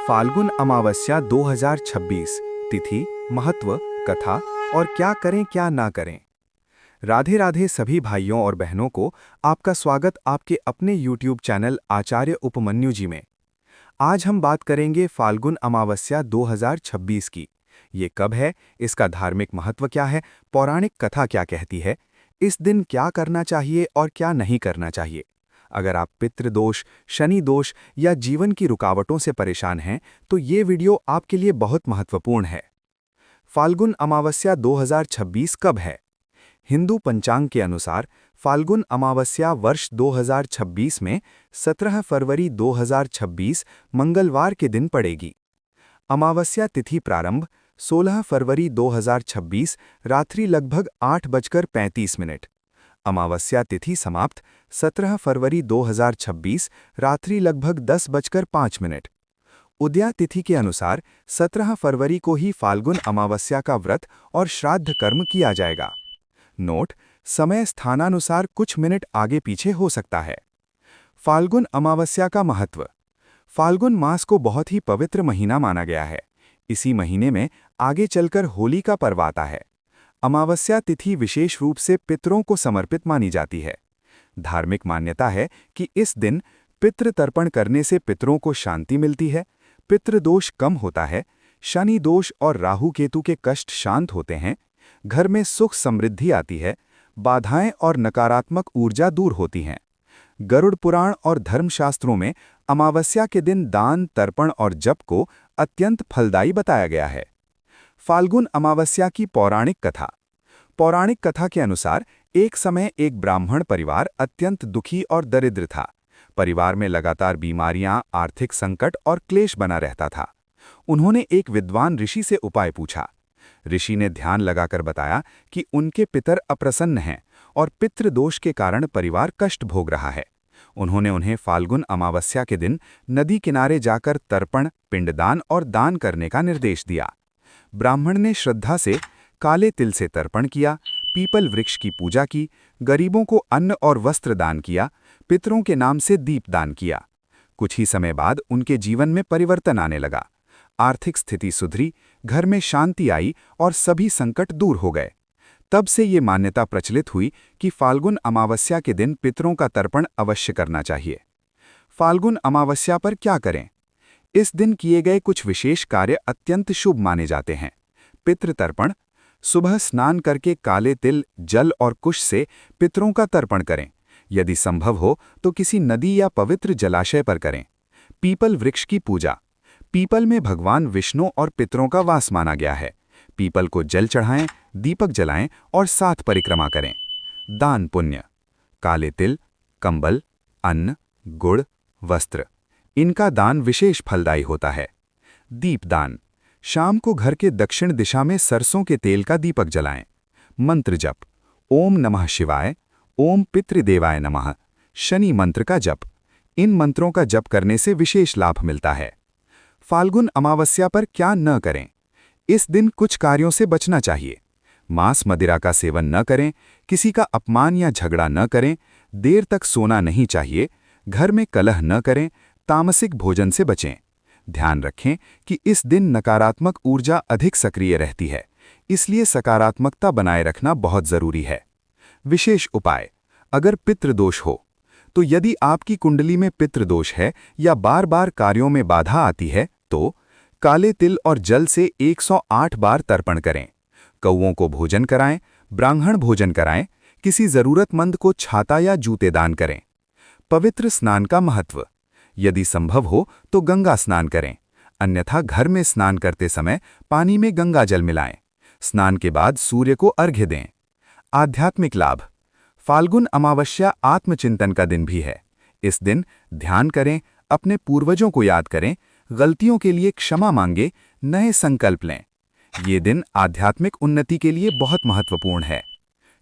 फाल्गुन अमावस्या 2026 तिथि, महत्व, कथा और क्या करें क्या ना करें। राधे राधे सभी भाइयों और बहनों को आपका स्वागत आपके अपने YouTube चैनल आचार्य उपमन्यु जी में। आज हम बात करेंगे फाल्गुन अमावस्या 2026 की। ये कब है, इसका धार्मिक महत्व क्या है, पौराणिक कथा क्या कहती है, इस दिन क्या करना चाहिए और क्या नहीं करना चाहिए। अगर आप पितृदोष, शनि दोष या जीवन की रुकावटों से परेशान हैं, तो ये वीडियो आपके लिए बहुत महत्वपूर्ण है। फाल्गुन अमावस्या 2026 कब है? हिंदू पंचांग के अनुसार फाल्गुन अमावस्या वर्ष 2026 में 17 फरवरी 2026 मंगलवार के दिन पड़ेगी। अमावस्या तिथि प्रारंभ 16 फरवरी 2026 रात्रि लगभग 8:35। अमावस्या तिथि समाप्त 17 फरवरी 2026 रात्रि लगभग 10:05। उदया तिथि के अनुसार 17 फरवरी को ही फाल्गुन अमावस्या का व्रत और श्राद्ध कर्म किया जाएगा। नोट: समय स्थानानुसार कुछ मिनट आगे पीछे हो सकता है। फाल्गुन अमावस्या का महत्व। फाल्गुन मास को बहुत ही पवित्र महीना माना गया है। इसी महीने में आगे चलकर होली का पर्व आता है। अमावस्या तिथि विशेष रूप से पितरों को समर्पित मानी जाती है। धार्मिक मान्यता है कि इस दिन पितृ तर्पण करने से पितरों को शांति मिलती है, पितृदोष कम होता है, शनि दोष और राहु केतु के कष्ट शांत होते हैं, घर में सुख समृद्धि आती है, बाधाएं और नकारात्मक ऊर्जा दूर होती हैं। गरुड़ पुराण और धर्मशास्त्रों में अमावस्या के दिन दान, तर्पण और जप को अत्यंत फलदायी बताया गया है। फाल्गुन अमावस्या की पौराणिक कथा। पौराणिक कथा के अनुसार एक समय एक ब्राह्मण परिवार अत्यंत दुखी और दरिद्र था। परिवार में लगातार बीमारियां, आर्थिक संकट और क्लेश बना रहता था। उन्होंने एक विद्वान ऋषि से उपाय पूछा। ऋषि ने ध्यान लगाकर बताया कि उनके पितर अप्रसन्न हैं और पितृदोष के कारण परिवार कष्ट भोग रहा है। उन्होंने उन्हें फाल्गुन अमावस्या के दिन नदी किनारे जाकर तर्पण, पिंडदान और दान करने का निर्देश दिया। ब्राह्मण ने श्रद्धा से काले तिल से तर्पण किया, पीपल वृक्ष की पूजा की, गरीबों को अन्न और वस्त्र दान किया, पितरों के नाम से दीप दान किया। कुछ ही समय बाद उनके जीवन में परिवर्तन आने लगा। आर्थिक स्थिति सुधरी, घर में शांति आई और सभी संकट दूर हो गए। तब से ये मान्यता प्रचलित हुई कि फाल्गुन अमावस्या के दिन पितरों का तर्पण अवश्य करना चाहिए। फाल्गुन अमावस्या पर क्या करें? इस दिन किए गए कुछ विशेष कार्य अत्यंत शुभ माने जाते हैं। पितृ तर्पण। सुबह स्नान करके काले तिल, जल और कुश से पितरों का तर्पण करें। यदि संभव हो तो किसी नदी या पवित्र जलाशय पर करें। पीपल वृक्ष की पूजा। पीपल में भगवान विष्णु और पितरों का वास माना गया है। पीपल को जल चढ़ाएं, दीपक जलाएं और 7 परिक्रमा करें। दान पुण्य। काले तिल, कंबल, अन्न, गुड़, वस्त्र, इनका दान विशेष फलदायी होता है। दीपदान। शाम को घर के दक्षिण दिशा में सरसों के तेल का दीपक जलाएं। मंत्र जप। ओम नमः शिवाय, ओम पितृदेवाय नमः, शनि मंत्र का जप। इन मंत्रों का जप करने से विशेष लाभ मिलता है। फाल्गुन अमावस्या पर क्या न करें? इस दिन कुछ कार्यों से बचना चाहिए। मांस मदिरा का सेवन न करें, किसी का अपमान या झगड़ा न करें, देर तक सोना नहीं चाहिए, घर में कलह न करें, तामसिक भोजन से बचें। ध्यान रखें कि इस दिन नकारात्मक ऊर्जा अधिक सक्रिय रहती है, इसलिए सकारात्मकता बनाए रखना बहुत जरूरी है। विशेष उपाय। अगर पितृदोष हो तो यदि आपकी कुंडली में पितृदोष है या बार बार कार्यों में बाधा आती है तो काले तिल और जल से 108 बार तर्पण करें। कौओं को भोजन कराएं, ब्राह्मण भोजन कराएं, किसी जरूरतमंद को छाता या जूते दान करें। पवित्र स्नान का महत्व। यदि संभव हो तो गंगा स्नान करें, अन्यथा घर में स्नान करते समय पानी में गंगा जल मिलाएं। स्नान के बाद सूर्य को अर्घ्य दें। आध्यात्मिक लाभ। फाल्गुन अमावस्या आत्मचिंतन का दिन भी है। इस दिन ध्यान करें, अपने पूर्वजों को याद करें, गलतियों के लिए क्षमा मांगे, नए संकल्प लें। ये दिन आध्यात्मिक उन्नति के लिए बहुत महत्वपूर्ण है।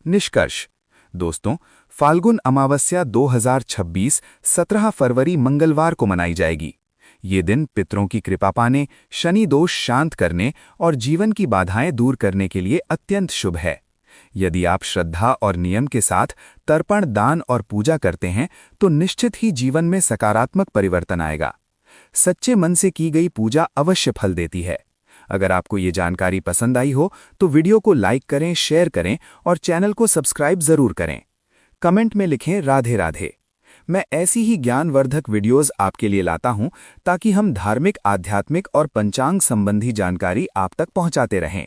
निष्कर्ष। दोस्तों, फाल्गुन अमावस्या 2026 17 फरवरी मंगलवार को मनाई जाएगी। ये दिन पितरों की कृपा पाने, शनि दोष शांत करने और जीवन की बाधाएं दूर करने के लिए अत्यंत शुभ है। यदि आप श्रद्धा और नियम के साथ तर्पण, दान और पूजा करते हैं तो निश्चित ही जीवन में सकारात्मक परिवर्तन आएगा। सच्चे मन से की गई पूजा अवश्य फल देती है। अगर आपको ये जानकारी पसंद आई हो तो वीडियो को लाइक करें, शेयर करें और चैनल को सब्सक्राइब जरूर करें। कमेंट में लिखें राधे राधे। मैं ऐसी ही ज्ञानवर्धक वीडियोस आपके लिए लाता हूं ताकि हम धार्मिक, आध्यात्मिक और पंचांग संबंधी जानकारी आप तक पहुंचाते रहें।